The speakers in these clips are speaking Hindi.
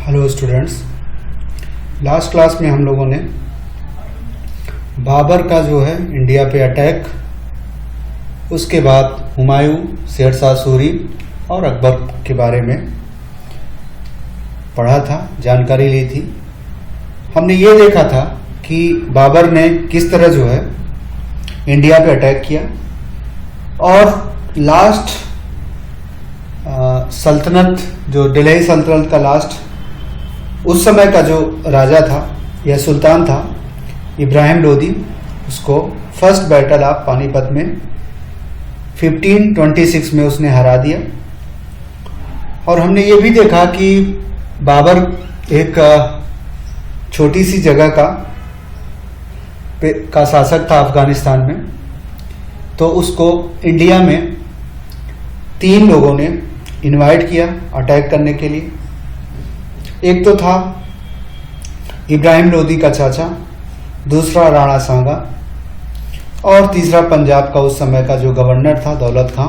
हेलो स्टूडेंट्स, लास्ट क्लास में हम लोगों ने बाबर का जो है इंडिया पे अटैक, उसके बाद हुमायूं, शेरशाह सूरी और अकबर के बारे में पढ़ा था, जानकारी ली थी। हमने ये देखा था कि बाबर ने किस तरह जो है इंडिया पे अटैक किया और लास्ट सल्तनत जो दिल्ली सल्तनत का लास्ट उस समय का जो राजा था या सुल्तान था इब्राहिम लोदी, उसको फर्स्ट बैटल ऑफ पानीपत में 1526 में उसने हरा दिया। और हमने ये भी देखा कि बाबर एक छोटी सी जगह का शासक था अफगानिस्तान में, तो उसको इंडिया में 3 लोगों ने इनवाइट किया अटैक करने के लिए। एक तो था इब्राहिम लोदी का चाचा, दूसरा राणा सांगा और तीसरा पंजाब का उस समय का जो गवर्नर था दौलत खां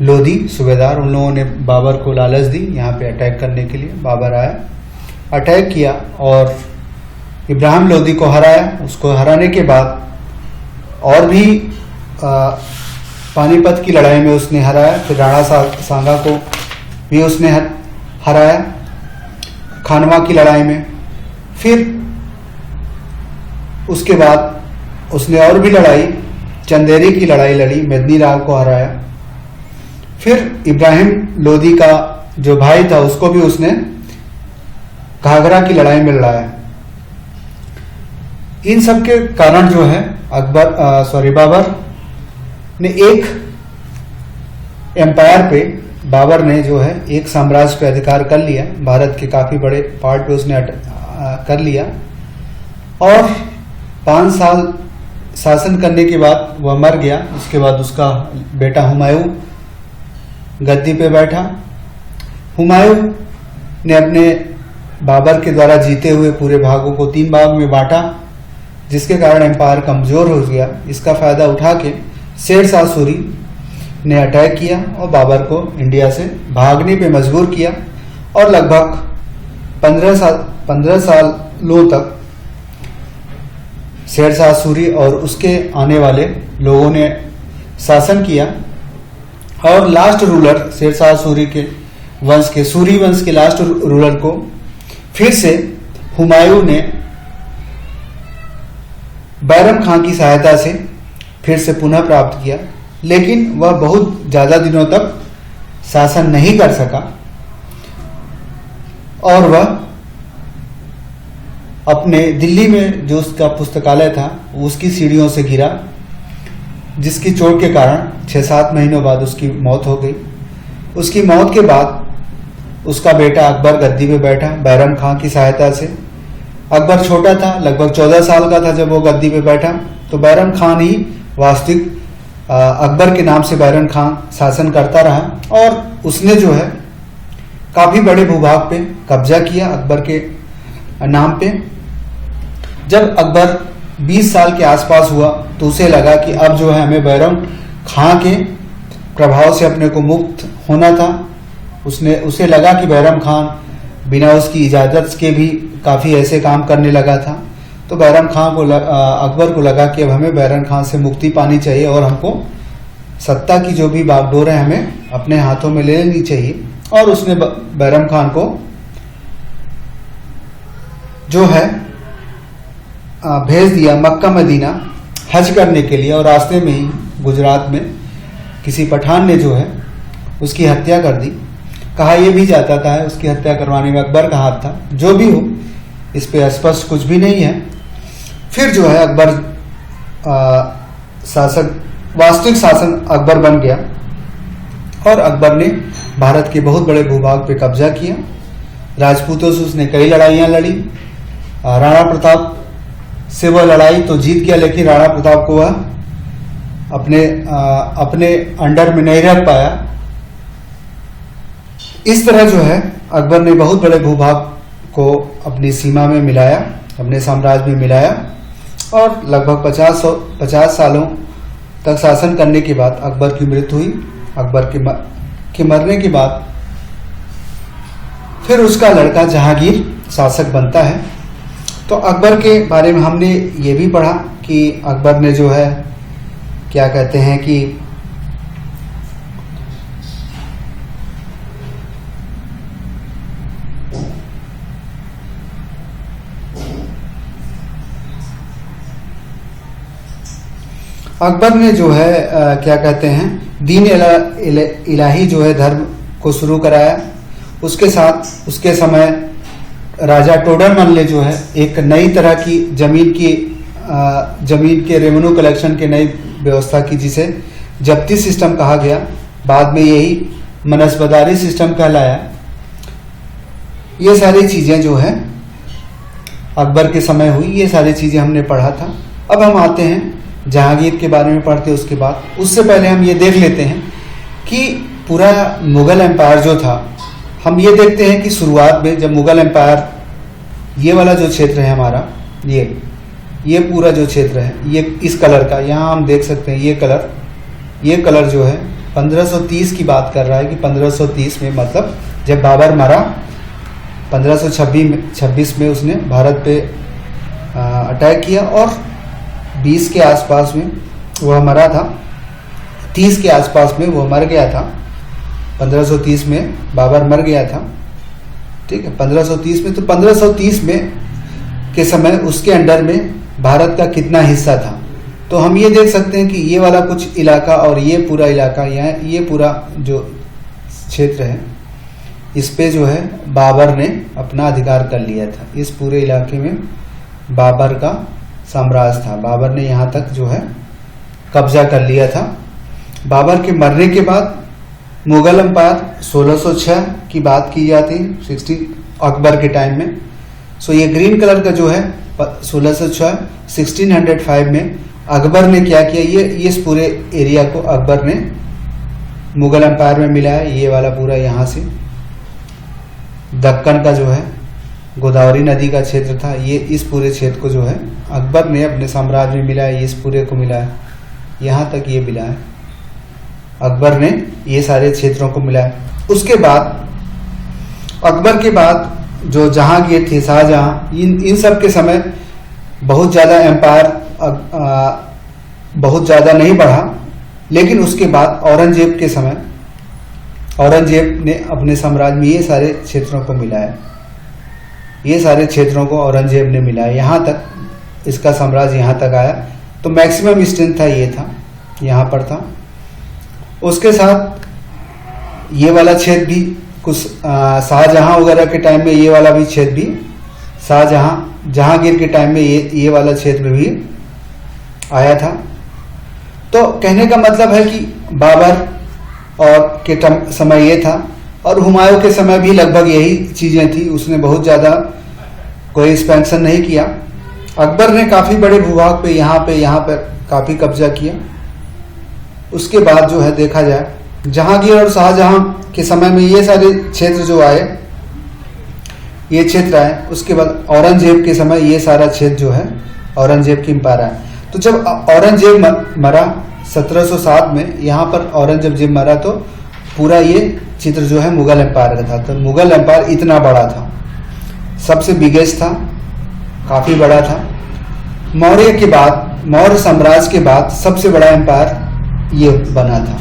लोदी सूबेदार। उन लोगों ने बाबर को लालच दी यहाँ पे अटैक करने के लिए। बाबर आया, अटैक किया और इब्राहिम लोदी को हराया। उसको हराने के बाद और भी पानीपत की लड़ाई में उसने हराया। फिर राणा सांगा को भी उसने हराया खानवा की लड़ाई में। फिर उसके बाद उसने और भी लड़ाई, चंदेरी की लड़ाई लड़ी, मेदिनी राव को हराया। फिर इब्राहिम लोदी का जो भाई था उसको भी उसने घाघरा की लड़ाई में लड़ाया। इन सब के कारण जो है बाबर ने एक एम्पायर पे, बाबर ने जो है एक साम्राज्य पे अधिकार कर लिया। भारत के काफी बड़े पार्ट पे उसने कर लिया और 5 साल शासन करने के बाद वह मर गया। उसके बाद उसका बेटा हुमायूं गद्दी पे बैठा। हुमायूं ने अपने बाबर के द्वारा जीते हुए पूरे भागों को 3 भाग में बांटा, जिसके कारण एम्पायर कमजोर हो गया। इसका फायदा उठा के शेरशाह सूरी ने अटैक किया और बाबर को इंडिया से भागने पे मजबूर किया और लगभग 15 सालों तक शेरशाह सूरी और उसके आने वाले लोगों ने शासन किया। और लास्ट रूलर शेरशाह सूरी के वंश के, सूरी वंश के लास्ट रूलर को फिर से हुमायूं ने बैरम खां की सहायता से फिर से पुनः प्राप्त किया, लेकिन वह बहुत ज्यादा दिनों तक शासन नहीं कर सका और वह अपने दिल्ली में जो उसका पुस्तकालय था उसकी सीढ़ियों से गिरा, जिसकी चोट के कारण 6-7 महीनों बाद उसकी मौत हो गई। उसकी मौत के बाद उसका बेटा अकबर गद्दी पे बैठा बैरम खां की सहायता से। अकबर छोटा था, लगभग 14 साल का था जब वो गद्दी पे बैठा, तो बैरम खान ही वास्तविक अकबर के नाम से बैरम खान शासन करता रहा और उसने जो है काफी बड़े भूभाग पे कब्जा किया अकबर के नाम पे। जब अकबर 20 साल के आसपास हुआ तो उसे लगा कि अब जो है हमें बैरम खान के प्रभाव से अपने को मुक्त होना था। उसे लगा कि बैरम खान बिना उसकी इजाजत के भी काफी ऐसे काम करने लगा था। तो बैरम खान को अकबर को लगा कि अब हमें बैरम खान से मुक्ति पानी चाहिए और हमको सत्ता की जो भी बागडोर है हमें अपने हाथों में ले लेनी चाहिए। और उसने बैरम खान को जो है भेज दिया मक्का मदीना हज करने के लिए। और रास्ते में ही गुजरात में किसी पठान ने जो है उसकी हत्या कर दी। कहा यह भी जाता था उसकी हत्या करवाने में अकबर का हाथ था। जो भी हो, इस पे स्पष्ट कुछ भी नहीं है। फिर जो है अकबर वास्तविक शासन अकबर बन गया और अकबर ने भारत के बहुत बड़े भूभाग पे कब्जा किया। राजपूतों से उसने कई लड़ाइयां लड़ी। राणा प्रताप से वह लड़ाई तो जीत गया, लेकिन राणा प्रताप को वह अपने अंडर में नहीं रख पाया। इस तरह जो है अकबर ने बहुत बड़े भूभाग को अपनी सीमा में मिलाया, अपने साम्राज्य में मिलाया और लगभग 50 सालों तक शासन करने के बाद अकबर की मृत्यु हुई। अकबर के मरने के बाद फिर उसका लड़का जहांगीर शासक बनता है। तो अकबर के बारे में हमने ये भी पढ़ा कि अकबर ने जो है क्या कहते हैं कि अकबर ने जो है क्या कहते हैं दीन इलाही जो है धर्म को शुरू कराया। उसके साथ उसके समय राजा टोडरमल ने जो है एक नई तरह की जमीन के रेवेन्यू कलेक्शन की नई व्यवस्था की, जिसे जब्ती सिस्टम कहा गया। बाद में यही मनसबदारी सिस्टम कहलाया। ये सारी चीजें जो है अकबर के समय हुई, ये सारी चीजें हमने पढ़ा था। अब हम आते हैं जहांगीर के बारे में पढ़ते उसके बाद। उससे पहले हम ये देख लेते हैं कि पूरा मुगल एम्पायर जो था, हम ये देखते हैं कि शुरुआत में जब मुगल एम्पायर, ये वाला जो क्षेत्र है हमारा, ये पूरा जो क्षेत्र है, ये इस कलर का, यहाँ हम देख सकते हैं ये कलर जो है 1530 की बात कर रहा है कि 1530 में, मतलब जब बाबर मरा 1526 में उसने भारत पे अटैक किया और 20 के आसपास में वह मरा था, 30 के आसपास में वह मर गया था। 1530 में बाबर मर गया था, ठीक है, 1530 में। तो 1530 में के समय उसके अंडर में भारत का कितना हिस्सा था, तो हम ये देख सकते हैं कि ये वाला कुछ इलाका और ये पूरा इलाका, ये पूरा जो क्षेत्र है, इस पे जो है बाबर ने अपना अधिकार कर लिया था। इस पूरे इलाके में बाबर का साम्राज्य था। बाबर ने यहाँ तक जो है कब्जा कर लिया था। बाबर के मरने के बाद मुगल एम्पायर 1606 की बात की जाती है, 16 अकबर के टाइम में। सो ये ग्रीन कलर का जो है 1606, 1605 में अकबर ने क्या किया, ये इस पूरे एरिया को अकबर ने मुगल एम्पायर में मिलाया। ये वाला पूरा यहाँ से दक्कन का जो है गोदावरी नदी का क्षेत्र था, ये इस पूरे क्षेत्र को जो है अकबर ने अपने साम्राज्य में मिलाया। इस पूरे को मिलाया, यहाँ तक ये मिलाया, अकबर ने ये सारे क्षेत्रों को मिलाया। उसके बाद अकबर के बाद जो जहांगीर थे, शाहजहां, इन सब के समय बहुत ज़्यादा एम्पायर बहुत ज़्यादा नहीं बढ़ा। लेकिन उसके बाद औरंगजेब के समय औरंगजेब ने अपने साम्राज्य में ये सारे क्षेत्रों को मिलाया। ये सारे क्षेत्रों को औरंगजेब ने मिलाया, यहाँ तक इसका साम्राज्य यहाँ तक आया। तो मैक्सिमम स्ट्रेंथ था, ये था, यहाँ पर था। उसके साथ ये वाला क्षेत्र भी कुछ शाहजहां वगैरह के टाइम में, ये वाला भी क्षेत्र भी जहांगीर के टाइम में ये वाला क्षेत्र भी आया था। तो कहने का मतलब है कि बाबर और के समय ये था, और हुमायूं के समय भी लगभग यही चीजें थी। उसने बहुत ज्यादा कोई एक्सपेंशन नहीं किया। अकबर ने काफी बड़े भूभाग पे यहाँ पर काफी कब्जा किया। उसके बाद जो है देखा जाए, जहांगीर और शाहजहां के समय में ये सारे क्षेत्र जो आए, ये क्षेत्र आए। उसके बाद औरंगजेब के समय ये सारा क्षेत्र जो है औरंगजेब की एम्पायर आया। तो जब औरंगजेब मरा 1707 में, यहाँ पर औरंगजेब जब मरा तो पूरा ये चित्र जो है मुगल एम्पायर का था। तो मुगल एम्पायर इतना बड़ा था, सबसे बिगेस्ट था, काफी बड़ा था। मौर्य के बाद, मौर्य साम्राज्य के बाद सबसे बड़ा एम्पायर ये बना था।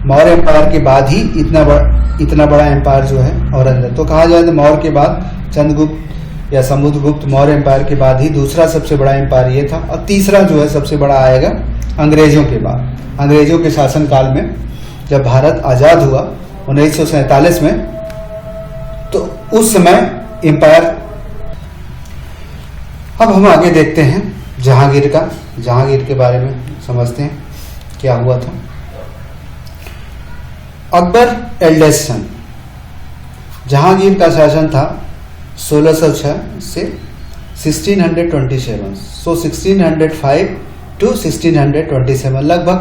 मौर्य एम्पायर के बाद ही इतना बड़ा एम्पायर जो है औरंगजेब। तो कहा जाए तो मौर्य के बाद चंद्रगुप्त या समुद्रगुप्त, मौर्य एम्पायर के बाद ही दूसरा सबसे बड़ा एम्पायर ये था। और तीसरा जो है सबसे बड़ा आएगा अंग्रेजों के बाद। अंग्रेजों के शासनकाल में जब भारत आजाद हुआ 1947 में, तो उस समय एम्पायर। अब हम आगे देखते हैं जहांगीर का, जहांगीर के बारे में समझते हैं क्या हुआ था। अकबर एल्डेस्ट सन, जहांगीर का शासन था 1606 से 1627। सो 1605 टू 1627, लगभग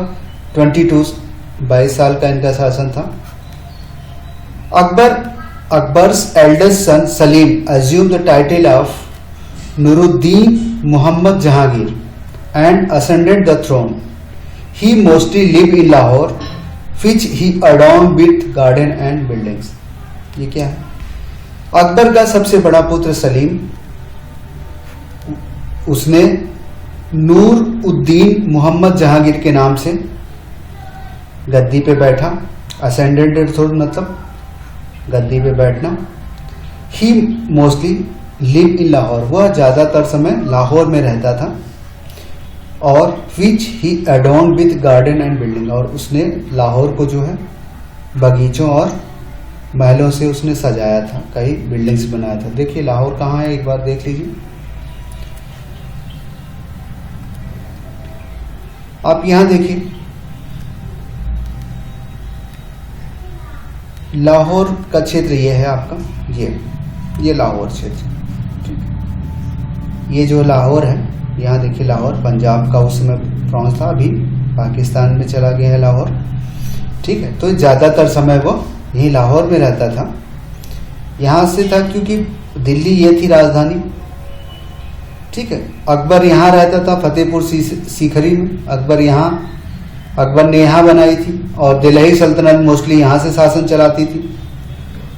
22 साल का इनका शासन था। Akbar's eldest son Salim assumed the title of Nuruddin Muhammad Jahangir and ascended the throne. He mostly lived in Lahore, which he adorned with garden and buildings. ये क्या है? अकबर का सबसे बड़ा पुत्र सलीम, उसने नूर उद्दीन मोहम्मद जहांगीर के नाम से गद्दी पे बैठा। असेंडेंटेड थ्रोन मतलब गद्दी पे बैठना। ही मोस्टली लिव इन लाहौर, वह ज्यादातर समय लाहौर में रहता था। और विच ही एडोन विद गार्डन एंड बिल्डिंग, और उसने लाहौर को जो है बगीचों और महलों से उसने सजाया था, कई बिल्डिंग्स बनाया था। देखिए लाहौर कहाँ है, एक बार देख लीजिए। आप यहां देखिए, लाहौर का क्षेत्र ये है आपका, ये लाहौर क्षेत्र, ठीक है। ये जो लाहौर है, यहाँ देखिए लाहौर पंजाब का उस समय फ्रांस था, अभी पाकिस्तान में चला गया है लाहौर, ठीक है। तो ज्यादातर समय वो यही लाहौर में रहता था। यहाँ से था क्योंकि दिल्ली ये थी राजधानी, ठीक है। अकबर यहाँ रहता था फतेहपुर सीकरी में। अकबर ने यहाँ बनाई थी और दिल्ली सल्तनत मोस्टली यहाँ से शासन चलाती थी।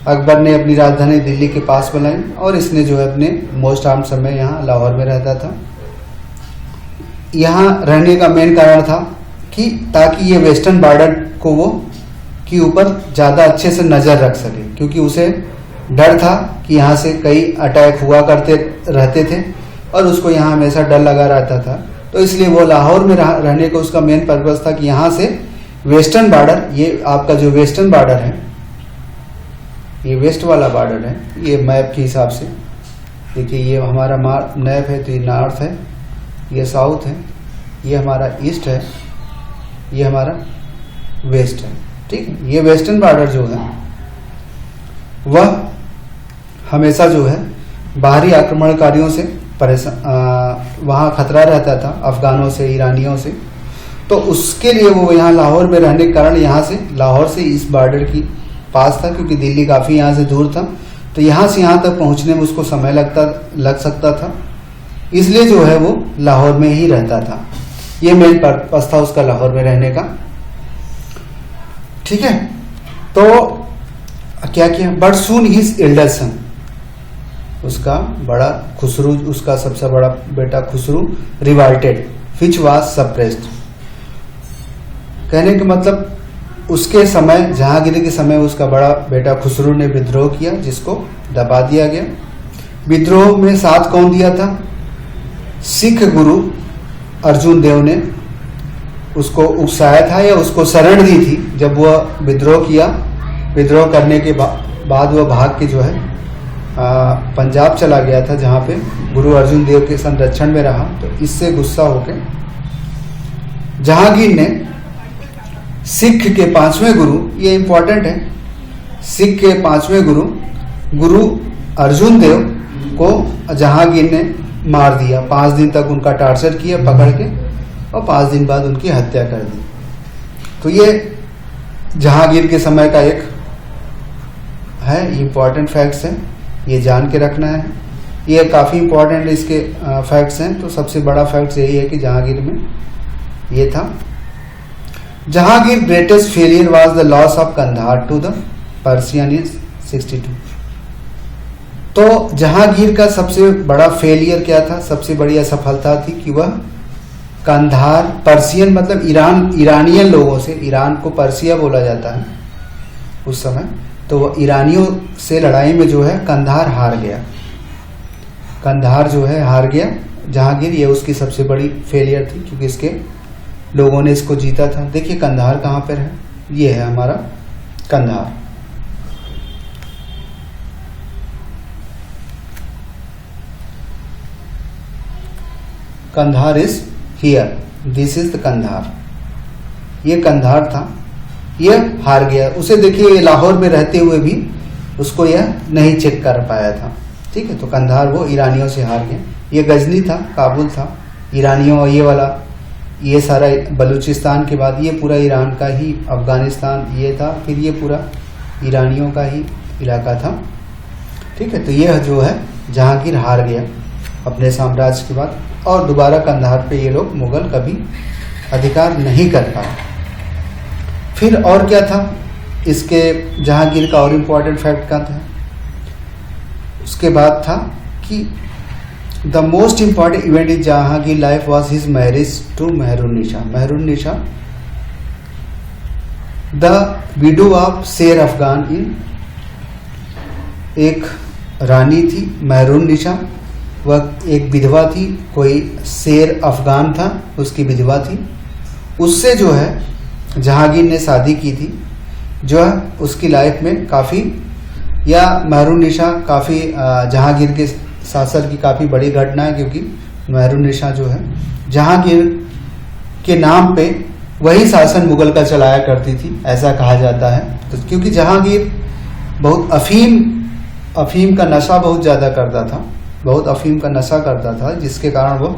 अकबर ने अपनी राजधानी दिल्ली के पास बनाई और इसने जो है अपने मोस्ट आर्म समय यहाँ लाहौर में रहता था। यहाँ रहने का मेन कारण था कि ताकि ये वेस्टर्न बॉर्डर को वो के ऊपर ज़्यादा अच्छे से नज़र रख सके, क्योंकि उसे डर था कि यहाँ से कई अटैक हुआ करते रहते थे और उसको यहाँ हमेशा डर लगा रहता था। तो इसलिए वो लाहौर में रहने का उसका मेन पर्पस था कि यहाँ से वेस्टर्न बॉर्डर, ये आपका जो वेस्टर्न बॉर्डर है, ये वेस्ट वाला बॉर्डर है, ये मैप के हिसाब से देखिए, ये हमारा मैप है तो ये नॉर्थ है, ये साउथ है, ये हमारा ईस्ट है, ये हमारा वेस्ट है, ठीक है। ये वेस्टर्न बॉर्डर जो है वह हमेशा जो है बाहरी आक्रमणकारियों से वहाँ खतरा रहता था, अफगानों से, ईरानियों से। तो उसके लिए वो यहाँ लाहौर में रहने के कारण यहाँ से लाहौर से इस बॉर्डर की पास था, क्योंकि दिल्ली काफ़ी यहाँ से दूर था, तो यहाँ से यहाँ तक पहुँचने में उसको समय लग सकता था, इसलिए जो है वो लाहौर में ही रहता था। ये मेन पर्पस था उसका लाहौर में रहने का, ठीक है। तो क्या किया, but soon his elder son, उसका बड़ा खुसरू, उसका सबसे बड़ा बेटा खुसरू रिवॉल्टेड विच वाज सप्रेस्ड। कहने का मतलब उसके समय, जहांगीर के समय उसका बड़ा बेटा खुसरू ने विद्रोह किया, जिसको दबा दिया गया। विद्रोह में साथ कौन दिया था, सिख गुरु अर्जुन देव ने उसको उकसाया था या उसको शरण दी थी। जब वह विद्रोह किया, विद्रोह करने के बाद वह भाग के जो है पंजाब चला गया था, जहाँ पे गुरु अर्जुन देव के संरक्षण में रहा। तो इससे गुस्सा होकर जहांगीर ने सिख के 5वें गुरु, ये इंपॉर्टेंट है, सिख के 5वें गुरु अर्जुन देव को जहांगीर ने मार दिया। 5 दिन तक उनका टार्चर किया पकड़ के और 5 दिन बाद उनकी हत्या कर दी। तो ये जहांगीर के समय का एक है, इंपॉर्टेंट फैक्ट्स है, ये जान के रखना है। ये काफ़ी इंपॉर्टेंट इसके फैक्ट्स हैं। तो सबसे बड़ा फैक्ट्स यही है कि जहांगीर में ये था। Jahangir greatest failure was the loss of Kandahar to the Persian in 62। तो जहांगीर का सबसे बड़ा फेलियर क्या था, सबसे बड़ी असफलता थी कि वह कंधार, पर्सियन मतलब ईरानियन लोगों से, ईरान को पर्सिया बोला जाता है उस समय, तो वह ईरानियों से लड़ाई में जो है कंधार हार गया। कंधार जो है हार गया जहांगीर, ये उसकी सबसे बड़ी फेलियर थी, क्योंकि इसके लोगों ने इसको जीता था। देखिए कंधार कहाँ पर है, ये है हमारा Kandahar. Kandahar is here, this is the Kandahar. ये कंधार था, ये हार गया। उसे देखिए ये लाहौर में रहते हुए भी उसको यह नहीं चेक कर पाया था, ठीक है। तो कंधार वो ईरानियों से हार गया। ये गजनी था, काबुल था, ईरानियों, ये वाला, ये सारा बलूचिस्तान के बाद ये पूरा ईरान का ही, अफगानिस्तान ये था, फिर ये पूरा ईरानियों का ही इलाका था, ठीक है। तो यह जो है जहांगीर हार गया अपने साम्राज्य के बाद, और दोबारा कंधार पे ये लोग मुगल कभी अधिकार नहीं कर पाए। फिर और क्या था इसके जहांगीर का और इम्पोर्टेंट फैक्ट क्या था, उसके बाद था कि the most important event in Jahangir life was his marriage to Mehrunnisa. Mehrunnisa the widow of Sher Afghan इन, एक रानी थी मेहरुन्निसा, वह एक विधवा थी, कोई शेर अफगान था उसकी विधवा थी, उससे जो है जहांगीर ने शादी की थी, जो है उसकी लाइफ में काफ़ी, या मेहरुन्निसा काफ़ी जहांगीर के शासन की काफ़ी बड़ी घटना है, क्योंकि मेहरुन्निसा जो है जहांगीर के नाम पे वही शासन मुगल का चलाया करती थी, ऐसा कहा जाता है। तो क्योंकि जहांगीर बहुत अफीम का नशा बहुत ज़्यादा करता था, बहुत अफीम का नशा करता था, जिसके कारण वो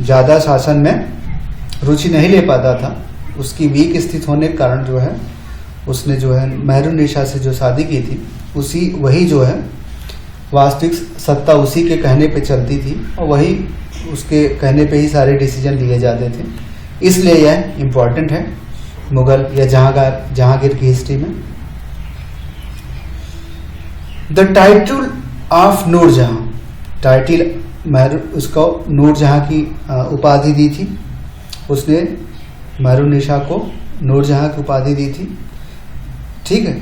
ज़्यादा शासन में रुचि नहीं ले पाता था। उसकी वीक स्थिति होने के कारण जो है उसने जो है मेहरुन्निसा से जो शादी की थी, वही जो है वास्तविक सत्ता उसी के कहने पे चलती थी, और वही उसके कहने पे ही सारे डिसीजन लिए जाते थे। इसलिए यह इम्पोर्टेंट है मुगल या जहांगीर की हिस्ट्री में। The title of Nur Jahan, title उसको नूरजहां की उपाधि दी थी, उसने मेहरुन्निसा को नूरजहां की उपाधि दी थी, ठीक है।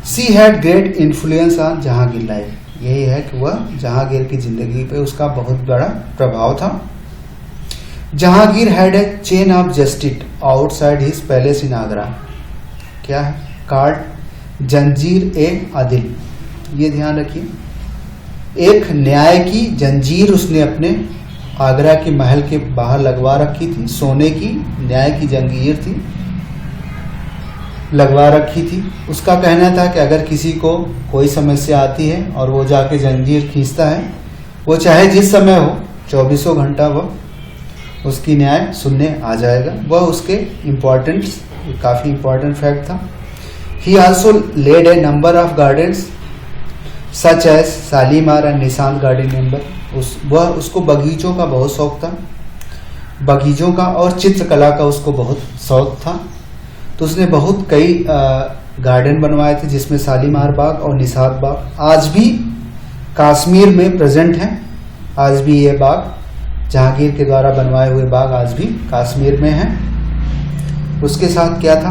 She had great influence on Jahangir life, यही है कि वह जहांगीर की जिंदगी पे उसका बहुत बड़ा प्रभाव था। Jahangir had a chain of justice outside his palace in Agra, क्या है, कार्ड जंजीर ए आदिल, ये ध्यान रखिए, एक न्याय की जंजीर उसने अपने आगरा के महल के बाहर लगवा रखी थी, सोने की न्याय की जंजीर थी, लगवा रखी थी। उसका कहना था कि अगर किसी को कोई समस्या आती है और वो जाके जंजीर खींचता है, वो चाहे जिस समय हो, 24 घंटा वह उसकी न्याय सुनने आ जाएगा। वह उसके काफ़ी इम्पोर्टेंट फैक्ट था। He also laid a number of gardens such as Shalimar and Nishant garden number, वह उसको बगीचों का बहुत शौक था, बगीचों का और चित्रकला का उसको बहुत शौक था। तो उसने बहुत कई गार्डन बनवाए थे, जिसमें शालीमार बाग और निशात बाग आज भी कश्मीर में प्रेजेंट हैं। आज भी ये बाग, जहांगीर के द्वारा बनवाए हुए बाग आज भी कश्मीर में हैं। उसके साथ क्या था,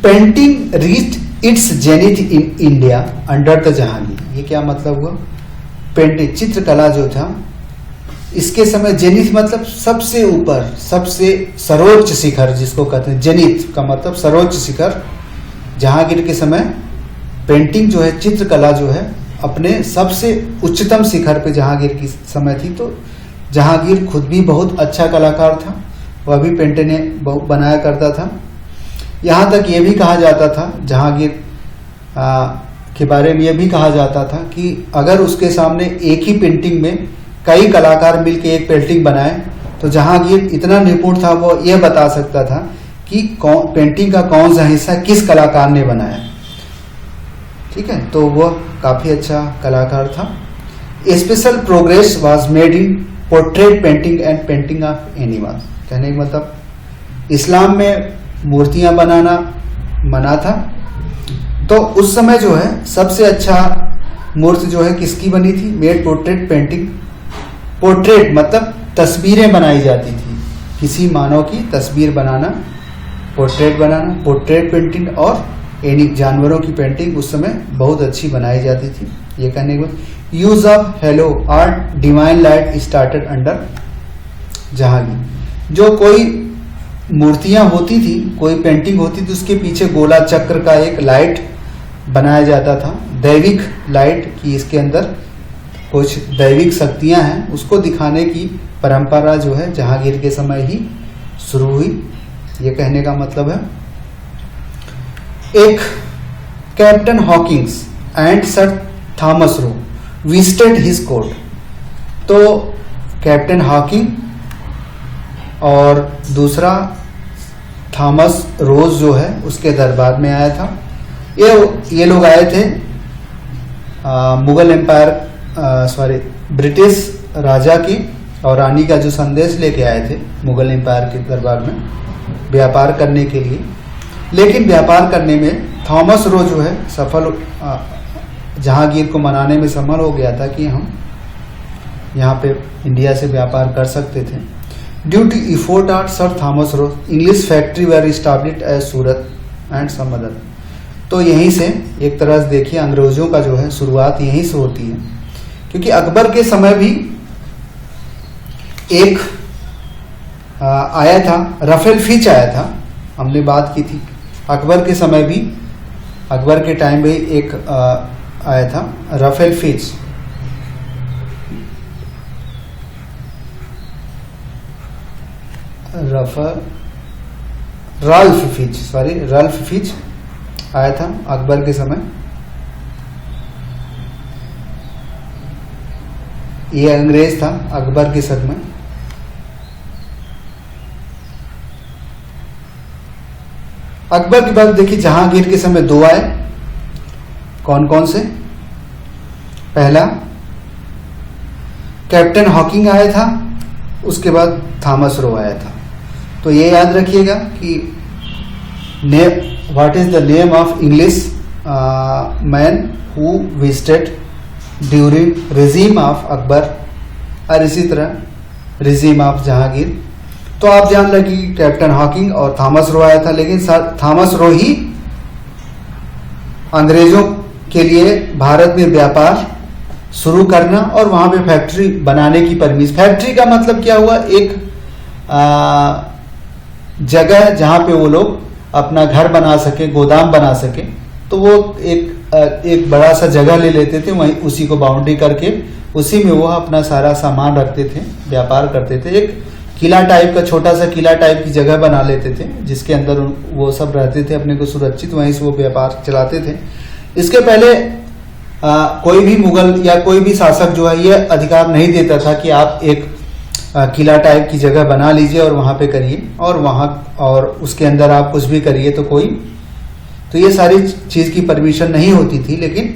painting reached it's zenith in India under the Jahangir. ये क्या मतलब हुआ, पेंटिंग चित्रकला जो था इसके समय जेनिथ मतलब सबसे ऊपर, सबसे सर्वोच्च शिखर जिसको कहते हैं, जेनिथ का मतलब सर्वोच्च शिखर। जहांगीर के समय पेंटिंग जो है, चित्रकला जो है, अपने सबसे उच्चतम शिखर पे जहांगीर की समय थी। तो जहांगीर खुद भी बहुत अच्छा कलाकार था, वह भी पेंटिंग बनाया करता था। यहाँ तक ये भी कहा जाता था जहांगीर के बारे में, यह भी कहा जाता था कि अगर उसके सामने एक ही पेंटिंग में कई कलाकार मिलकर एक पेंटिंग बनाए तो जहांगीर इतना निपुण था, वो यह बता सकता था कि पेंटिंग का कौन सा हिस्सा किस कलाकार ने बनाया, ठीक है। तो वह काफ़ी अच्छा कलाकार था। Special progress was made in portrait painting and painting of animals, कहने का मतलब इस्लाम में मूर्तियां बनाना मना था, तो उस समय जो है सबसे अच्छा मूर्ति जो है किसकी बनी थी, मेड पोर्ट्रेट पेंटिंग। पोर्ट्रेट मतलब तस्वीरें बनाई जाती थी, किसी मानव की तस्वीर बनाना, पोर्ट्रेट बनाना, पोर्ट्रेट पेंटिंग और जानवरों की पेंटिंग उस समय बहुत अच्छी बनाई जाती थी। ये कहने के बाद use of hello art divine light started under Jahangir. जो कोई मूर्तियां होती थी, कोई पेंटिंग होती थी, उसके पीछे गोला चक्र का एक लाइट बनाया जाता था, दैविक लाइट की, इसके अंदर कुछ दैविक शक्तियां हैं, उसको दिखाने की परंपरा जो है जहांगीर के समय ही शुरू हुई। ये कहने का मतलब है। एक captain Hawkins and sir Thomas Roe visited his court, तो कैप्टन हॉकिंग और दूसरा थॉमस रोज जो है उसके दरबार में आया था। ये लोग आए थे मुगल एम्पायर ब्रिटिश राजा की और रानी का जो संदेश लेके आए थे मुगल एम्पायर के दरबार में व्यापार करने के लिए। लेकिन व्यापार करने में थॉमस रो जो है सफल जहांगीर को मनाने में सफल हो गया था कि हम यहाँ पे इंडिया से व्यापार कर सकते थे। Due to effort of sir Thomas Roe English factory were established as Surat and some other. तो यहीं से एक तरह से देखिए अंग्रेजों का जो है शुरुआत यहीं से होती है, क्योंकि अकबर के समय भी एक आया था, रफेल फिच आया था, हमने बात की थी। अकबर के समय भी, अकबर के टाइम में एक आया था रफेल फिच। राल्फ फिच आया था अकबर के समय। ये अंग्रेज था अकबर के समय। अकबर के बाद देखिए जहांगीर के समय दो आए, कौन कौन से? पहला कैप्टन हॉकिंग आया था, उसके बाद थॉमस रो आया था। तो ये याद रखिएगा कि what is the name of English man who visited during regime of Akbar, और इसी तरह रिजीम ऑफ जहांगीर। तो आप जान लें कि कैप्टन हॉकिंग और थॉमस रो आया था, लेकिन थॉमस रो ही अंग्रेजों के लिए भारत में व्यापार शुरू करना और वहां पे फैक्ट्री बनाने की परमिशन। फैक्ट्री का मतलब क्या हुआ? एक जगह जहां पे वो लोग अपना घर बना सके, गोदाम बना सके। तो वो एक बड़ा सा जगह ले लेते थे, वहीं उसी को बाउंड्री करके उसी में वो अपना सारा सामान रखते थे, व्यापार करते थे। एक किला टाइप का, छोटा सा किला टाइप की जगह बना लेते थे, जिसके अंदर वो सब रहते थे, अपने को सुरक्षित, वहीं से वो व्यापार चलाते थे। इसके पहले कोई भी मुगल या कोई भी शासक जो है ये अधिकार नहीं देता था कि आप एक किला टाइप की जगह बना लीजिए और वहां पे करिए, और वहां और उसके अंदर आप कुछ भी करिए। तो ये सारी चीज की परमिशन नहीं होती थी। लेकिन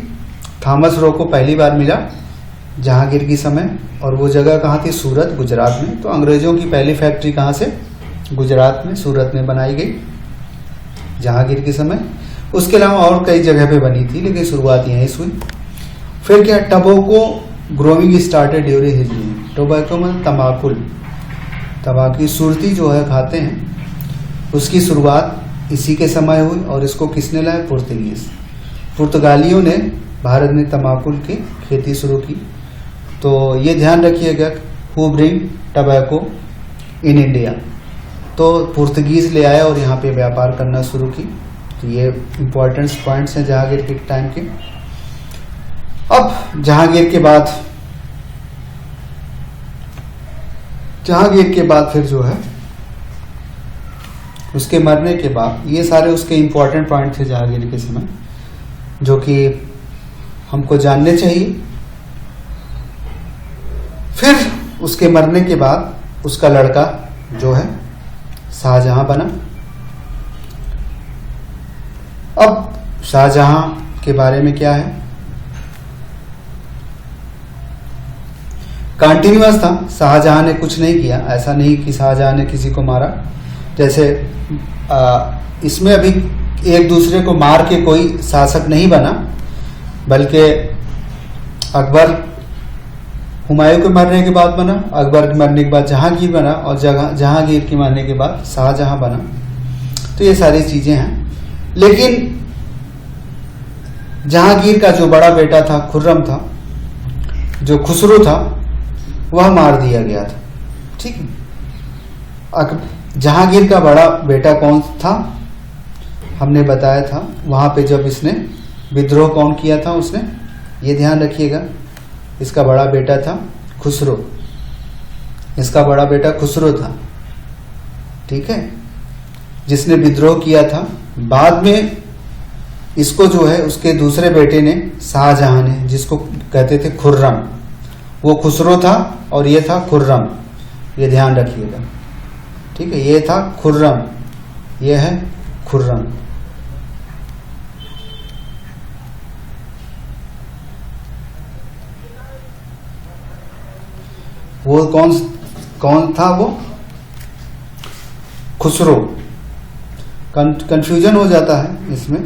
थॉमस रो को पहली बार मिला जहांगीर की समय, और वो जगह कहाँ थी? सूरत, गुजरात में। तो अंग्रेजों की पहली फैक्ट्री कहाँ से? गुजरात में, सूरत में बनाई गई जहांगीर के समय। उसके अलावा और कई जगह पे बनी थी, लेकिन शुरुआत यहीं से हुई। फिर क्या? Tobacco growing started during his rule. Tobacco में तंबाकू, तंबाकू सुरती जो है खाते हैं, उसकी शुरुआत इसी के समय हुई। और इसको किसने लाया? पुर्तगीज, पुर्तगालियों ने भारत में तंबाकू की खेती शुरू की। तो ये ध्यान रखिएगा, who bring tobacco in India. तो पुर्तगीज ले आया और यहाँ पे व्यापार करना शुरू की। तो ये इंपॉर्टेंट पॉइंट्स हैं जहांगीर के टाइम के। अब जहांगीर के बाद फिर जो है उसके मरने के बाद, ये सारे उसके इंपॉर्टेंट पॉइंट थे जहांगीर के समय, जो कि हमको जानने चाहिए। फिर उसके मरने के बाद उसका लड़का जो है शाहजहां बना। अब शाहजहां के बारे में क्या है? कंटिन्यूअस था, शाहजहां ने कुछ नहीं किया। ऐसा नहीं कि शाहजहां ने किसी को मारा, जैसे इसमें अभी एक दूसरे को मार के कोई शासक नहीं बना, बल्कि अकबर हुमायूं के मरने के बाद बना, अकबर के मरने के बाद जहांगीर बना, और जहांगीर के मरने के बाद शाहजहां बना। तो ये सारी चीजें हैं। लेकिन जहांगीर का जो बड़ा बेटा था खुर्रम था, जो खुसरो था, वह मार दिया गया था। ठीक है। जहांगीर का बड़ा बेटा कौन था? हमने बताया था वहां पे जब इसने विद्रोह कौन किया था उसने, ये ध्यान रखिएगा। इसका बड़ा बेटा था खुसरो, इसका बड़ा बेटा खुसरो था, ठीक है, जिसने विद्रोह किया था। बाद में इसको जो है उसके दूसरे बेटे ने, शाहजहां ने, जिसको कहते थे खुर्रम, वो खुसरो था और ये था खुर्रम। ये ध्यान रखिएगा, ठीक है। ये था खुर्रम, ये है खुर्रम। वो कौन था? वो खुसरो। कंफ्यूजन हो जाता है इसमें।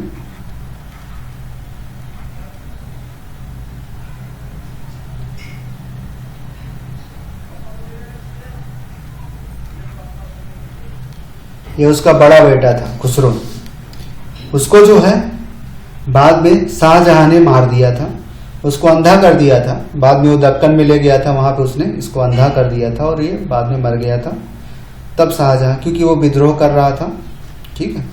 ये उसका बड़ा बेटा था खुसरो। उसको जो है बाद में शाहजहां ने मार दिया था, उसको अंधा कर दिया था। बाद में वो दक्कन में ले गया था, वहां पे उसने इसको अंधा कर दिया था और ये बाद में मर गया था। तब शाहजहां, क्योंकि वो विद्रोह कर रहा था, ठीक है,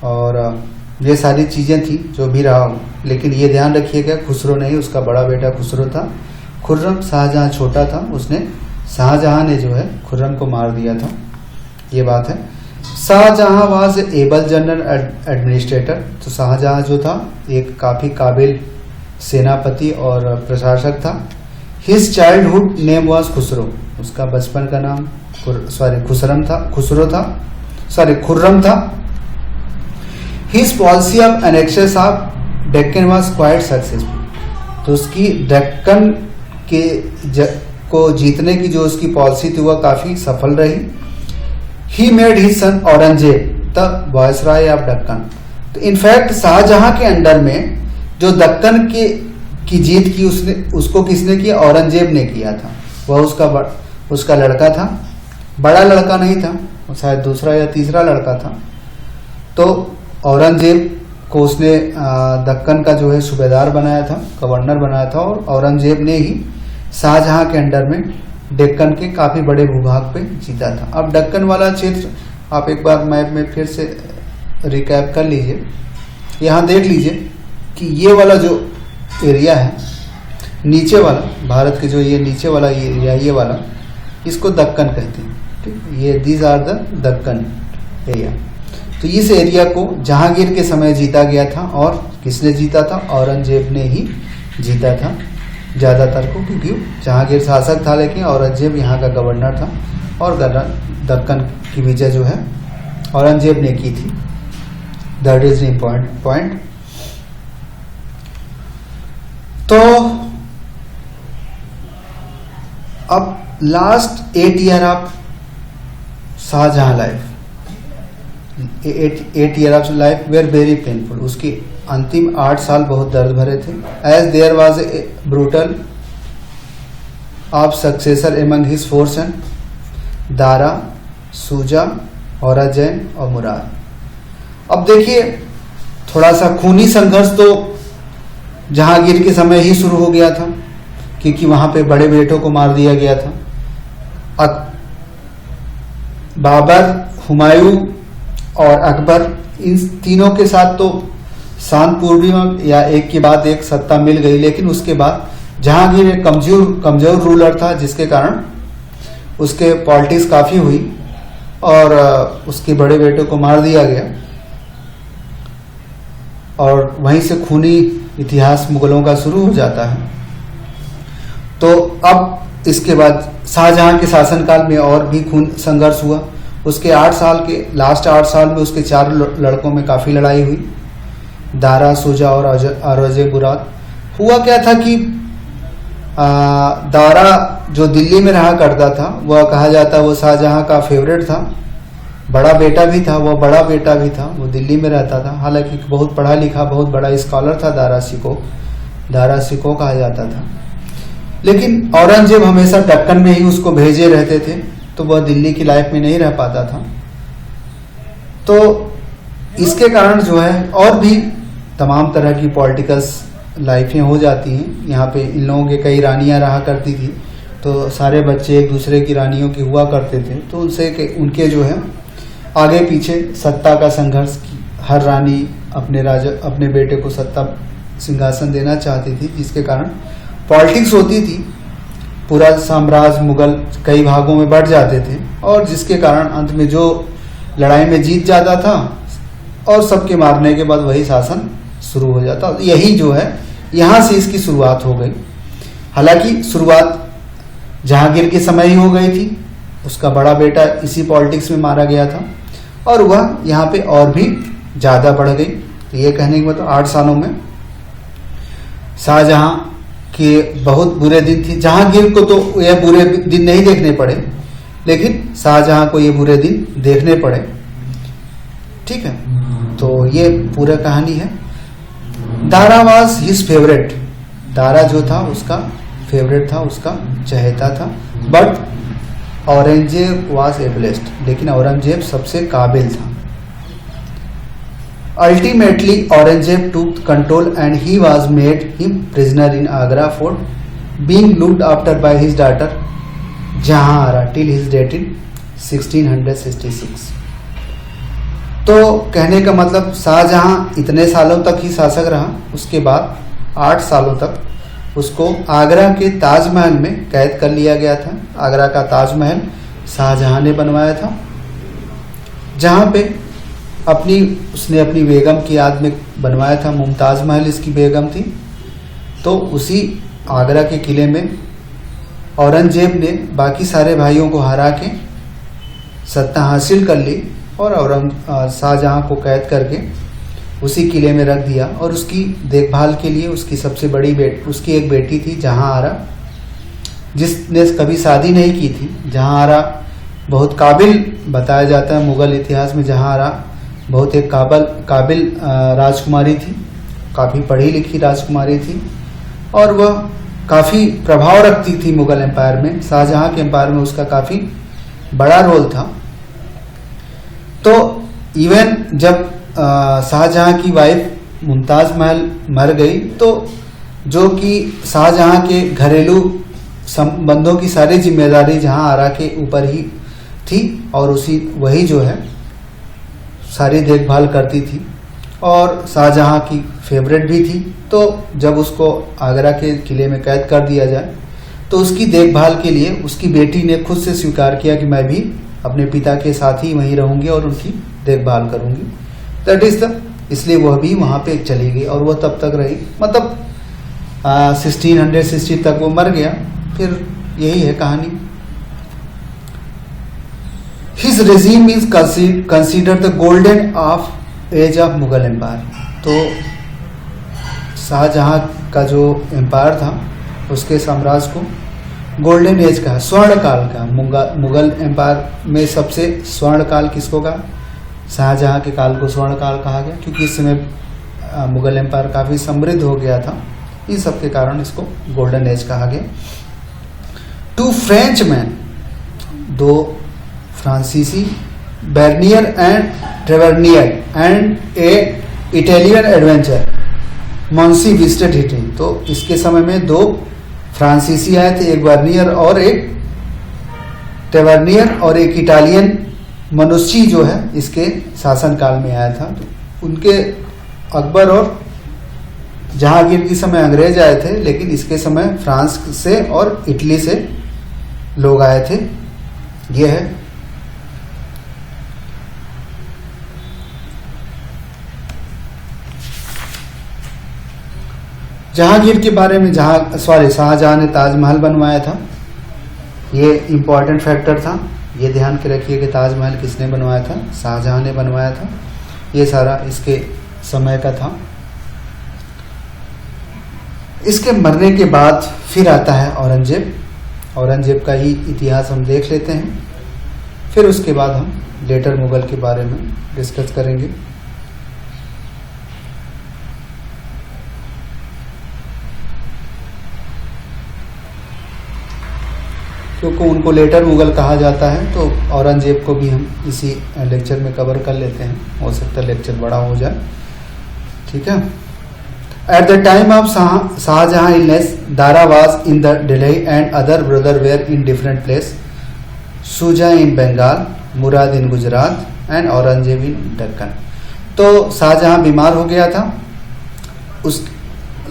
और ये सारी चीजें थी जो भी रहा हो। लेकिन ये ध्यान रखिएगा, खुसरो नहीं, उसका बड़ा बेटा खुसरो था। खुर्रम, शाहजहां छोटा था, उसने शाहजहां ने जो है खुर्रम को मार दिया था, ये बात है। Shah Jahan was able general administrator. तो शाहजहां जो था एक काफी काबिल सेनापति और प्रशासक था। His childhood name was Khusrau. उसका बचपन का नाम खुर्रम था। His policy of annexes of Deccan was quite successful. तो उसकी डेक्कन के को जीतने की जो उसकी पॉलिसी थी वह काफी सफल रही। He made his son Aurangzeb the viceroy of Deccan. तो इनफैक्ट शाहजहां के अंडर में जो दक्कन की जीत की उसको किसने किया? औरंगजेब ने किया था। वह उसका लड़का था, बड़ा लड़का नहीं था, शायद दूसरा या तीसरा लड़का था। तो औरंगजेब को उसने दक्कन का जो है सूबेदार बनाया था, गवर्नर बनाया था, और औरंगजेब ने ही शाहजहां के अंडर में डेक्कन के काफी बड़े भूभाग पे जीता था। अब दक्कन वाला क्षेत्र आप एक बार मैप में फिर से रिकैप कर लीजिए। यहाँ देख लीजिए कि ये वाला जो एरिया है, नीचे वाला, भारत के जो ये नीचे वाला ये एरिया, ये वाला, इसको दक्कन कहते हैं, ठीक। ये these are the Deccan area. तो इस एरिया को जहांगीर के समय जीता गया था। और किसने जीता था? औरंगजेब ने ही जीता था ज्यादातर को, क्योंकि जहांगीर शासक था लेकिन औरंगजेब यहाँ का गवर्नर था, और दक्कन की विजय जो है औरंगजेब ने की थी। That is important point. तो अब last 8 year of Shah Jahan life, 8 year of life were very painful. उसकी अंतिम 8 साल बहुत दर्द भरे थे। As there was a brutal of successor among his 4 son, Dara, Shuja, Aurangzeb और मुराद। अब देखिए, थोड़ा सा खूनी संघर्ष तो जहांगीर के समय ही शुरू हो गया था, क्योंकि वहां पे बड़े बेटों को मार दिया गया था। बाबर, हुमायूं और अकबर, इन तीनों के साथ तो शांतिपूर्ण या एक के बाद एक सत्ता मिल गई। लेकिन उसके बाद जहांगीर एक कमजोर रूलर था, जिसके कारण उसके पॉलिटिक्स काफी हुई और उसके बड़े बेटे को मार दिया गया, और वहीं से खूनी इतिहास मुगलों का शुरू हो जाता है। तो अब इसके बाद शाहजहां के शासनकाल में और भी खून संघर्ष हुआ। उसके लास्ट 8 साल में उसके 4 लड़कों में काफी लड़ाई हुई, दारा, सूजा और औरंगजेब मुराद। हुआ क्या था कि दारा जो दिल्ली में रहा करता था, वह कहा जाता वो शाहजहां का फेवरेट था, बड़ा बेटा भी था, वो बड़ा बेटा भी था, वो दिल्ली में रहता था। हालांकि बहुत पढ़ा लिखा, बहुत बड़ा स्कॉलर था दारा सिको कहा जाता था। लेकिन औरंगजेब हमेशा दक्कन में ही उसको भेजे रहते थे, तो वह दिल्ली की लाइफ में नहीं रह पाता था। तो इसके कारण जो है और भी तमाम तरह की पॉलिटिकल्स लाइफें हो जाती हैं। यहाँ पे इन लोगों के कई रानियां रहा करती थी, तो सारे बच्चे एक दूसरे की रानियों के हुआ करते थे। तो उनके जो है आगे पीछे सत्ता का संघर्ष, हर रानी अपने बेटे को सत्ता सिंहासन देना चाहती थी, जिसके कारण पॉलिटिक्स होती थी। पूरा साम्राज्य मुगल कई भागों में बढ़ जाते थे, और जिसके कारण अंत में जो लड़ाई में जीत जाता था और सबके मारने के बाद वही शासन शुरू हो जाता। यही जो है यहाँ से इसकी शुरुआत हो गई। हालांकि शुरुआत जहांगीर के समय ही हो गई थी, उसका बड़ा बेटा इसी पॉलिटिक्स में मारा गया था, और वह यहाँ पे और भी ज्यादा बढ़ गई। तो ये कहने के मतलब 8 सालों में शाहजहां के बहुत बुरे दिन थी। जहांगीर को तो यह बुरे दिन नहीं देखने पड़े, लेकिन शाहजहां को ये बुरे दिन देखने पड़े, ठीक है। तो ये पूरा कहानी है। Dara was his favourite, Dara जो था उसका फेवरेट था, उसका चहेता था। बट औरंगजेब वॉज एबलेस्ड, लेकिन औरंगजेब सबसे काबिल था। अल्टीमेटली औरंगजेब टूक control and he was made him prisoner in Agra fort, being looked after by his daughter Jahanara till his death in 1666। तो कहने का मतलब शाहजहां इतने सालों तक ही शासक रहा, उसके बाद 8 सालों तक उसको आगरा के ताजमहल में कैद कर लिया गया था। आगरा का ताजमहल शाहजहां ने बनवाया था, जहां पे उसने अपनी बेगम की याद में बनवाया था। मुमताज महल इसकी बेगम थी। तो उसी आगरा के किले में औरंगजेब ने बाकी सारे भाइयों को हरा के सत्ता हासिल कर ली और शाहजहां को कैद करके उसी किले में रख दिया। और उसकी देखभाल के लिए उसकी सबसे बड़ी उसकी एक बेटी थी जहांआरा, जिसने कभी शादी नहीं की थी। जहांआरा बहुत काबिल बताया जाता है मुगल इतिहास में। जहांआरा बहुत एक काबिल राजकुमारी थी, काफ़ी पढ़ी लिखी राजकुमारी थी और वह काफ़ी प्रभाव रखती थी मुगल एम्पायर में। शाहजहां के एम्पायर में उसका काफ़ी बड़ा रोल था। तो इवन जब शाहजहां की वाइफ मुमताज महल मर गई तो जो कि शाहजहां के घरेलू संबंधों की सारी जिम्मेदारी जहांआरा के ऊपर ही थी और वही जो है सारी देखभाल करती थी और शाहजहां की फेवरेट भी थी। तो जब उसको आगरा के किले में कैद कर दिया जाए तो उसकी देखभाल के लिए उसकी बेटी ने खुद से स्वीकार किया कि मैं भी अपने पिता के साथ ही वहीं रहूंगी और उनकी देखभाल करूंगी। दैट इज द इसलिए वह भी वहां पे चली गई और वह तब तक रही, मतलब 1660 तक वो मर गया। फिर यही है कहानी। His regime is considered the golden age of Mughal empire. तो शाहजहां का जो एम्पायर था उसके साम्राज्य को गोल्डन एज का, स्वर्ण काल का। मुगल एम्पायर में सबसे स्वर्ण काल किसको कहा? शाहजहां के काल को स्वर्ण काल कहा गया, क्योंकि इस समय मुगल एम्पायर काफी समृद्ध हो गया था। इन सब के कारण इसको गोल्डन एज कहा गया। 2 फ्रेंच मैन, 2 फ्रांसीसी, Bernier and Tavernier and a Italian adventure Manucci visited हिटनी। तो इसके समय में 2 फ्रांसीसी आए थे, एक बर्नियर और एक ट्रेवर्नियर, और एक इटालियन मनुष्य जो है इसके शासनकाल में आया था। तो उनके अकबर और जहांगीर के समय अंग्रेज आए थे, लेकिन इसके समय फ्रांस से और इटली से लोग आए थे। यह है जहांगीर के बारे में। शाहजहां ने ताजमहल बनवाया था, ये इंपॉर्टेंट फैक्टर था। ये ध्यान के रखिए कि ताजमहल किसने बनवाया था? शाहजहां ने बनवाया था। ये सारा इसके समय का था। इसके मरने के बाद फिर आता है औरंगजेब। औरंगजेब का ही इतिहास हम देख लेते हैं, फिर उसके बाद हम लेटर मुगल के बारे में डिस्कस करेंगे। क्योंकि उनको लेटर मुगल कहा जाता है, तो औरंगजेब को भी हम इसी लेक्चर में कवर कर लेते हैं। हो सकता है लेक्चर बड़ा हो जाए, ठीक है। At the time of Shah Jahan illness, Dara was in the Delhi and other brother were in different place. Shuja in Bengal, Murad in Gujarat and Aurangzeb in Deccan. तो शाहजहां बीमार हो गया था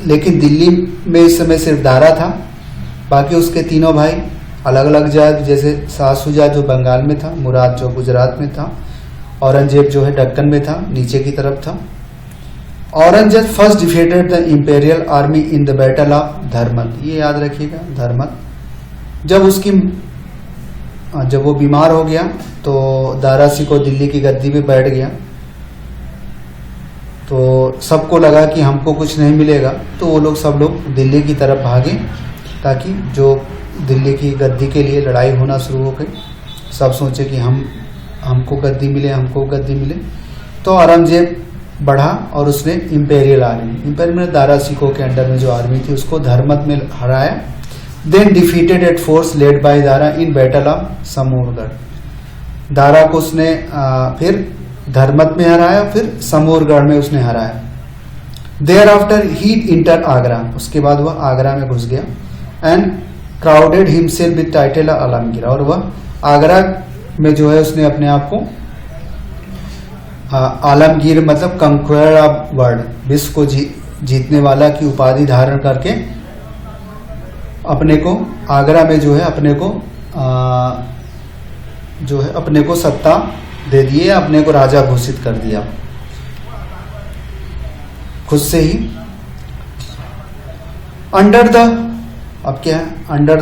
लेकिन दिल्ली में इस समय सिर्फ दारा था। बाकी उसके तीनों भाई अलग अलग जगह, जैसे शाह शुजा जो बंगाल में था, मुराद जो गुजरात में था, औरंगजेब जो है दक्कन में था, नीचे की तरफ था। Aurangzeb first defeated the imperial army in the battle of Dharmat. ये याद रखिएगा, धर्मत। जब वो बीमार हो गया तो दारा सिकोह दिल्ली की गद्दी पे बैठ गया, तो सबको लगा कि हमको कुछ नहीं मिलेगा, तो वो लोग सब लोग दिल्ली की तरफ भागे ताकि जो दिल्ली की गद्दी के लिए लड़ाई होना शुरू हो गई। सब सोचे कि हमको गद्दी मिले, हमको गद्दी मिले। तो औरंगजेब बढ़ा और उसने इंपेरियल में दारा सिकोह के अंडर में जो आर्मी थी उसको धर्मत में हराया। Then defeated at force led by Dara in battle of Samugarh. Dara को उसने फिर धर्मत में हराया, फिर समूरगढ़ में उसने हराया। Thereafter he enter Agra, उसके बाद वह आगरा में घुस गया। And crowned himself with title Alamgir, और वह आगरा में जो है उसने अपने आप को आलमगीर मतलब कंक्वेयर ऑफ वर्ल्ड, विश्व को जीतने वाला की उपाधि धारण करके अपने को आगरा में जो है अपने को सत्ता दे दिए, अपने को राजा घोषित कर दिया खुद से ही। Under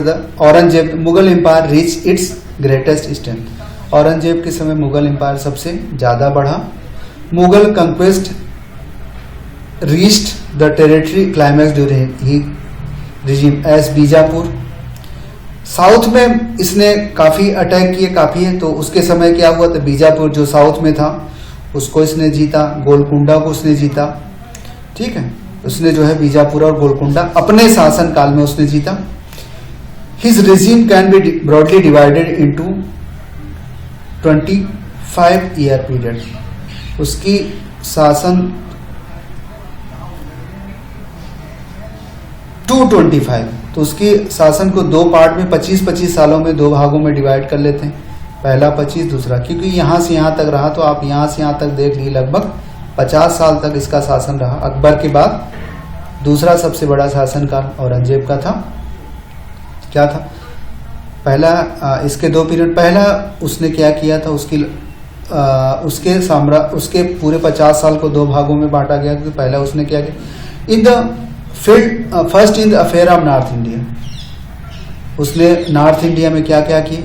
the Aurangzeb Mughal empire reach its greatest strength. Aurangzeb के समय मुगल एम्पायर सबसे ज्यादा बढ़ा। Mughal conquest reached the territory climax during he regime as Bijapur. South में इसने काफी अटैक किए, काफी है, तो उसके समय क्या हुआ था, बीजापुर जो साउथ में था उसको इसने जीता, गोलकुंडा को उसने जीता, ठीक है, उसने जो है बीजापुर और गोलकुंडा अपने शासन काल में उसने जीता। His regime can be broadly divided into 25 year period. उसकी शासन 225, तो उसकी शासन को दो पार्ट में 25-25 सालों में दो भागों में डिवाइड कर लेते हैं, पहला 25 दूसरा, क्योंकि यहां से यहां तक रहा, तो आप यहां से यहां तक देख लीजिए लगभग 50 साल तक इसका शासन रहा। अकबर के बाद दूसरा सबसे बड़ा शासनकाल औरंगजेब का था। क्या था पहला, इसके दो पीरियड, पहला उसने क्या किया था, उसके पूरे 50 साल को दो भागों में बांटा गया। तो पहला उसने क्या किया, in the field first in the affair of north India, उसने नॉर्थ इंडिया में क्या क्या किया।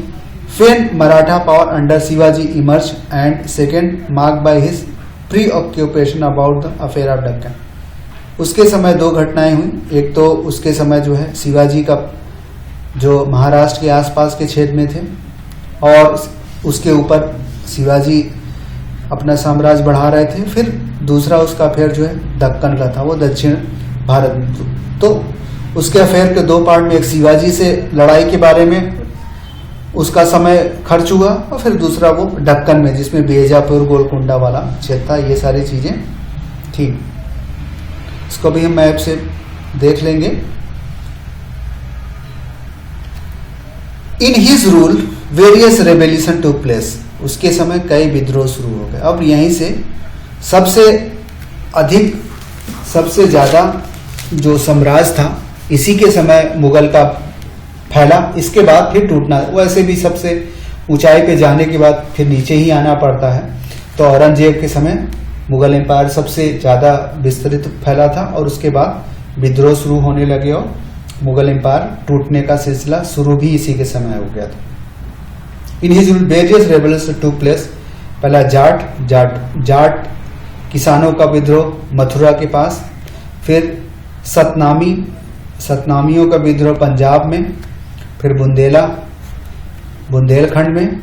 Then Maratha power under Shivaji emerge and second mark by his preoccupation about the affair of Deccan. उसके समय दो घटनाएं हुई, एक तो उसके समय जो है शिवाजी का जो महाराष्ट्र के आसपास के क्षेत्र में थे और उसके ऊपर शिवाजी अपना साम्राज्य बढ़ा रहे थे, फिर दूसरा उसका अफेयर जो है दक्कन का था, वो दक्षिण भारत में। तो उसके अफेयर के दो पार्ट में, एक शिवाजी से लड़ाई के बारे में उसका समय खर्च हुआ और फिर दूसरा वो दक्कन में जिसमें बीजापुर गोलकुंडा वाला क्षेत्र था, ये सारी चीजें थी। इसको भी हम मैप से देख लेंगे। In his rule various revolution took place, उसके समय कई विद्रोह शुरू हो गए। अब यहीं से सबसे ज्यादा जो साम्राज्य था इसी के समय मुगल का फैला, इसके बाद फिर टूटना, वैसे भी सबसे ऊंचाई पे जाने के बाद फिर नीचे ही आना पड़ता है। तो औरंगजेब के समय मुगल एम्पायर सबसे ज्यादा विस्तृत फैला था और उसके बाद विद्रोह शुरू होने लगे और मुगल एम्पायर टूटने का सिलसिला शुरू भी इसी के समय हो गया था। In his various revolution took place. पहला जाट किसानों का विद्रोह मथुरा के पास, फिर सतनामियों का विद्रोह पंजाब में, फिर बुंदेलखंड में,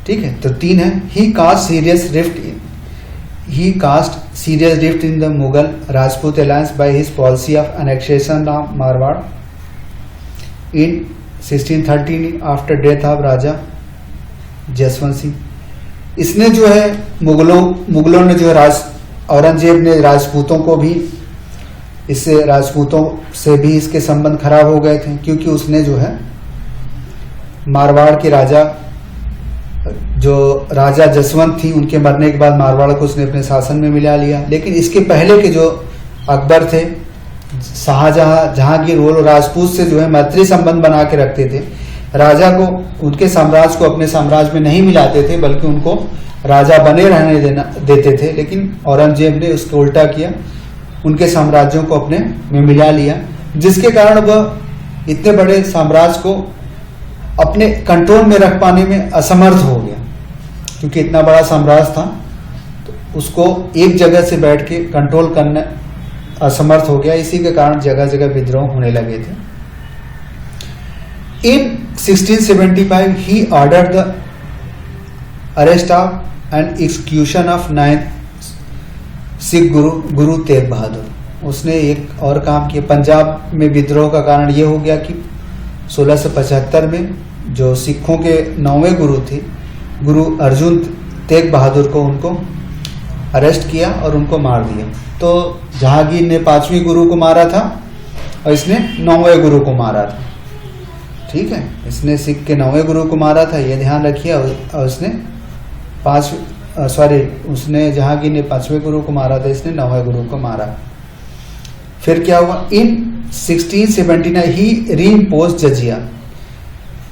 ठीक है। तो तीन है। He cast serious rift in the Mughal Rajput alliance by his policy of annexation of Marwar in 1613 after death of Raja Jaswant Singh. इसने जो है मुगलों ने जो है औरंगजेब ने राजपूतों को भी, इससे राजपूतों से भी इसके संबंध खराब हो गए थे, क्योंकि उसने जो है मारवाड़ के राजा जसवंत थी, उनके मरने के बाद मारवाड़ को उसने अपने शासन में मिला लिया। लेकिन इसके पहले के जो अकबर थे, जहांगीर, वो राजपूत से जो है मैत्री संबंध बना के रखते थे। राजा को, उनके साम्राज्य को अपने साम्राज्य में नहीं मिलाते थे, बल्कि उनको राजा बने रहने देते थे। लेकिन औरंगजेब ने उसको उल्टा किया, उनके साम्राज्यों को अपने में मिला लिया, जिसके कारण वह इतने बड़े साम्राज्य को अपने कंट्रोल में रख पाने में असमर्थ हो गया, क्योंकि इतना बड़ा साम्राज्य था तो उसको एक जगह से बैठ के कंट्रोल करने असमर्थ हो गया। इसी के कारण जगह जगह विद्रोह होने लगे थे। इन 1675 he ordered the arrest of and execution of 9th Sikh Guru Tegh Bahadur. उसने एक और काम किया। पंजाब में विद्रोह का कारण यह हो गया कि 1675 में जो सिखों के 9वें गुरु थे, गुरु अर्जुन तेग बहादुर को उनको अरेस्ट किया और उनको मार दिया। तो जहांगीर ने 5वें गुरु को मारा था और इसने 9वें गुरु को मारा था। ठीक है, इसने सिख के 9वें गुरु को मारा था, ये ध्यान रखिए। और उसने जहांगीर ने 5वें गुरु को मारा था, इसने 9वें गुरु को मारा। फिर क्या हुआ, इन 1679 ही रीइम्पोज्ड जजिया।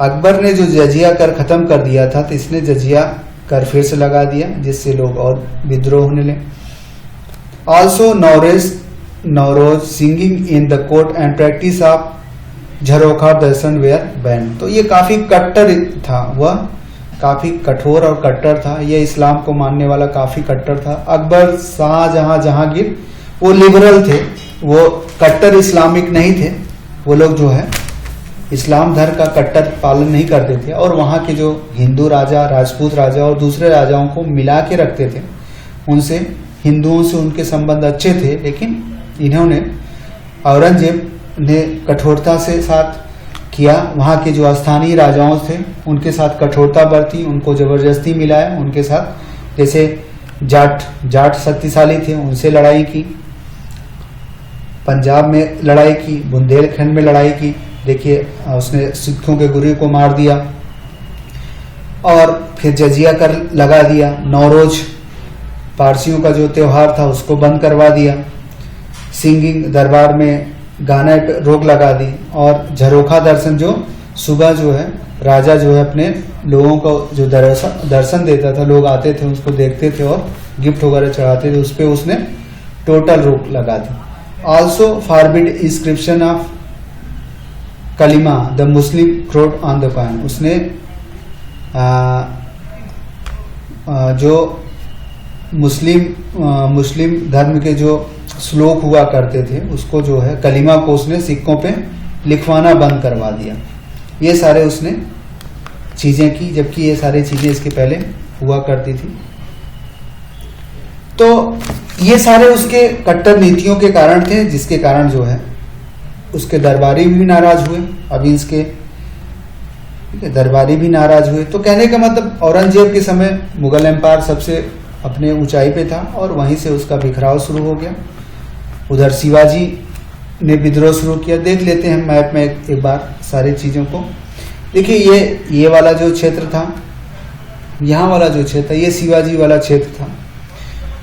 अकबर ने जो जजिया कर खत्म कर दिया था, तो इसने जजिया कर फिर से लगा दिया, जिससे लोग और विद्रोह होने लगे। Also Nauroz singing in the court and practice of Jharokha Darshan were ban. तो ये काफी कट्टर था, वह काफी कठोर और कट्टर था, यह इस्लाम को मानने वाला काफी कट्टर था। अकबर, शाहजहां, जहांगीर वो लिबरल थे, वो कट्टर इस्लामिक नहीं थे। वो लोग जो है इस्लाम धर्म का कट्टर पालन नहीं करते थे, और वहाँ के जो हिंदू राजा, राजपूत राजा और दूसरे राजाओं को मिला के रखते थे। उनसे, हिंदुओं से उनके संबंध अच्छे थे, लेकिन इन्होंने, औरंगजेब ने कठोरता से साथ किया। वहाँ के जो स्थानीय राजाओं थे उनके साथ कठोरता बरती, उनको जबरदस्ती मिलाया उनके साथ। जैसे जाट शक्तिशाली थे, उनसे लड़ाई की, पंजाब में लड़ाई की, बुंदेलखंड में लड़ाई की। देखिए, उसने सिखों के गुरु को मार दिया, और फिर जजिया कर लगा दिया। नौरोज पारसियों का जो त्योहार था उसको बंद करवा दिया। सिंगिंग, दरबार में गाने पे रोक लगा दी। और झरोखा दर्शन, जो सुबह जो है राजा जो है अपने लोगों को जो दर्शन देता था, लोग आते थे उसको देखते थे और गिफ्ट वगैरह चढ़ाते थे, उस पर उसने टोटल रोक लगा दी। Also forbid inscription of Kalima the Muslim creed on the coin. उसने जो मुस्लिम धर्म के जो श्लोक हुआ करते थे, उसको जो है कलिमा को उसने सिक्कों पे लिखवाना बंद करवा दिया। ये सारे उसने चीजें की, जबकि ये सारी चीजें इसके पहले हुआ करती थी। तो ये सारे उसके कट्टर नीतियों के कारण थे, जिसके कारण जो है उसके दरबारी भी नाराज हुए। अभी इसके दरबारी भी नाराज हुए। तो कहने का मतलब, औरंगजेब के समय मुगल एम्पायर सबसे अपने ऊंचाई पे था, और वहीं से उसका बिखराव शुरू हो गया। उधर शिवाजी ने विद्रोह शुरू किया। देख लेते हैं मैप में एक बार सारी चीजों को। देखिए, ये वाला जो क्षेत्र था, यहाँ वाला जो क्षेत्र, ये शिवाजी वाला क्षेत्र था।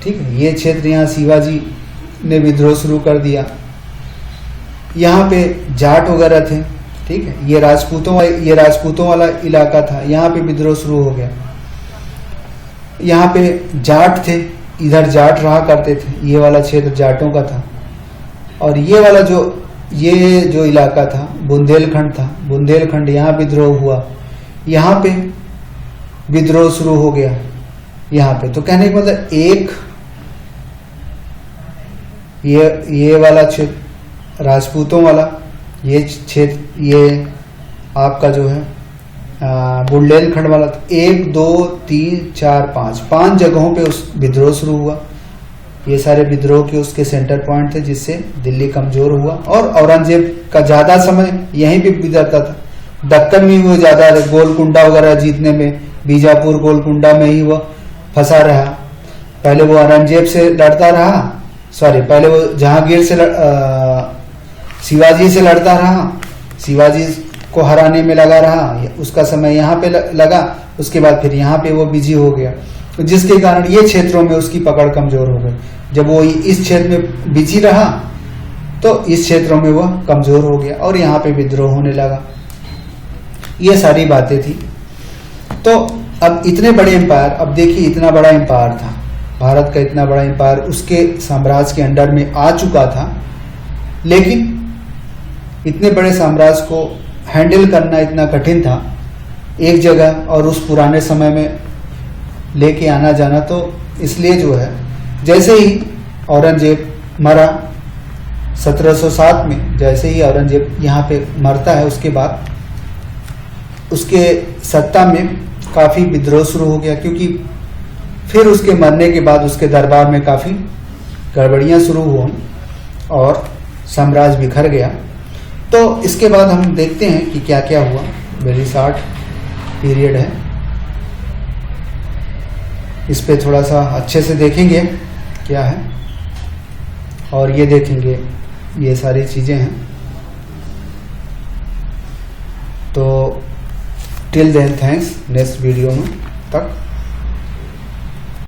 ठीक है, ये क्षेत्र, यहाँ शिवाजी ने विद्रोह शुरू कर दिया। यहाँ पे जाट वगैरह थे। ठीक है, ये राजपूतों वाला इलाका था, यहाँ पे विद्रोह शुरू हो गया। यहाँ पे जाट थे, इधर जाट रहा करते थे, ये वाला क्षेत्र जाटों का था। और ये वाला ये जो इलाका था बुंदेलखंड था, बुंदेलखंड, यहाँ विद्रोह हुआ, यहाँ पे विद्रोह शुरू हो गया यहाँ पे। तो कहने का मतलब, एक ये वाला क्षेत्र राजपूतों वाला, ये क्षेत्र, ये आपका जो है बुंदेलखंड वाला, 1 2 3 4 5 जगहों पे उस विद्रोह शुरू हुआ। ये सारे विद्रोह के उसके सेंटर पॉइंट थे, जिससे दिल्ली कमजोर हुआ। और औरंगजेब का ज्यादा समय यहीं पे गुजरता था। दक्कन में वो ज्यादा गोलकुंडा वगैरह जीतने में, बीजापुर गोलकुंडा में ही वो फंसा रहा। पहले वो औरंगजेब से लड़ता रहा, पहले वो जहांगीर से शिवाजी से लड़ता रहा, शिवाजी को हराने में लगा रहा, उसका समय यहाँ पे लगा। उसके बाद फिर यहाँ पे वो बिजी हो गया, जिसके कारण ये क्षेत्रों में उसकी पकड़ कमजोर हो गई। जब वो इस क्षेत्र में बिजी रहा, तो इस क्षेत्रों में वह कमजोर हो गया और यहाँ पे विद्रोह होने लगा। ये सारी बातें थी। तो अब इतने बड़े एम्पायर, अब देखिए इतना बड़ा एम्पायर था, भारत का इतना बड़ा एम्पायर उसके साम्राज्य के अंडर में आ चुका था, लेकिन इतने बड़े साम्राज्य को हैंडल करना इतना कठिन था एक जगह, और उस पुराने समय में लेके आना जाना। तो इसलिए जो है, जैसे ही औरंगजेब मरा 1707 में, जैसे ही औरंगजेब यहाँ पे मरता है, उसके बाद उसके सत्ता में काफी विद्रोह शुरू हो गया, क्योंकि फिर उसके मरने के बाद उसके दरबार में काफी गड़बड़ियां शुरू हुई और साम्राज्य बिखर गया। तो इसके बाद हम देखते हैं कि क्या क्या हुआ। वेरी शॉर्ट पीरियड है, इस पे थोड़ा सा अच्छे से देखेंगे क्या है, और ये देखेंगे ये सारी चीजें हैं। तो till then thanks, next video में तक